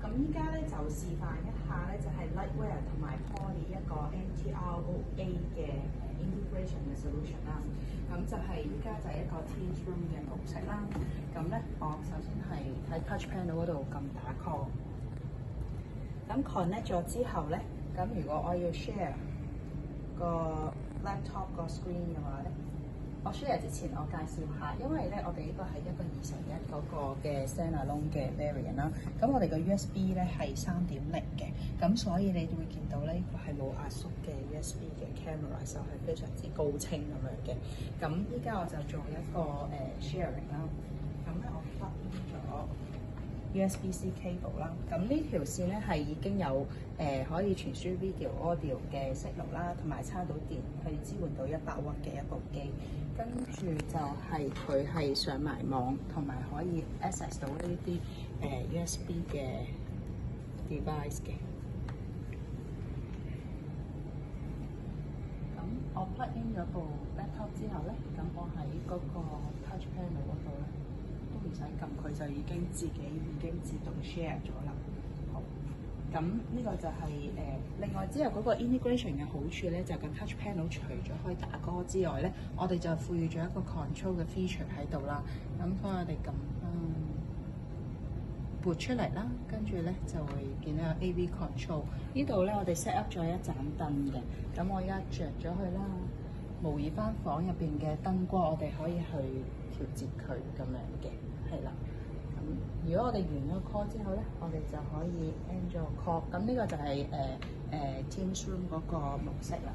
咁依家咧就示範一下咧，就係 Lightwear 同埋 Poly 一個 MTROA 嘅 integration 嘅 solution 啦。咁就係依家就係一個 Teams Room 嘅模式啦。咁咧，我首先係喺 Touch Panel 嗰度撳打 call。咁 connect 咗之後咧，咁如果我要 share 個 laptop 個 screen 嘅話咧，我 share 之前我介紹下，因為咧我哋呢個係一個2:1嗰個嘅 standalone 嘅 variant 啦。咁我哋個 USB 咧係3.0嘅，咁所以你會見到咧呢個係冇壓縮嘅 USB 嘅 camera，就係非常之高清咁樣嘅。咁依家我就做一個sharing 啦。咁咧我 plug in 咗 USB-C cable 啦，咁呢條線咧係已經有可以傳輸 video、audio 嘅 signal 啦，同埋插到電去支援到100W嘅一部機。跟住就係佢係上埋網，同埋可以 access 到呢啲USB 嘅 device 嘅。咁我 plug in 咗部 laptop 之後咧，咁我喺嗰個 touch panel 嗰度咧，都唔使撳佢就已經自動 share 咗啦。好，咁呢個就係另外之後嗰個 integration 嘅好處咧，就係個 touch panel 除咗可以打歌之外咧，我哋就賦予咗一個 control 嘅 feature 喺度啦。咁所以我哋撳撥出嚟啦，跟住咧就會見到有 AV control。呢度咧我哋 set up 咗一盞燈嘅，咁我而家着咗佢啦，模擬翻房入邊嘅燈光，我哋可以去調節佢咁樣嘅，係啦。咁如果我哋完咗 call 之後咧，我哋就可以 end 咗個 call。咁呢個就係Teams Room 嗰個模式啦。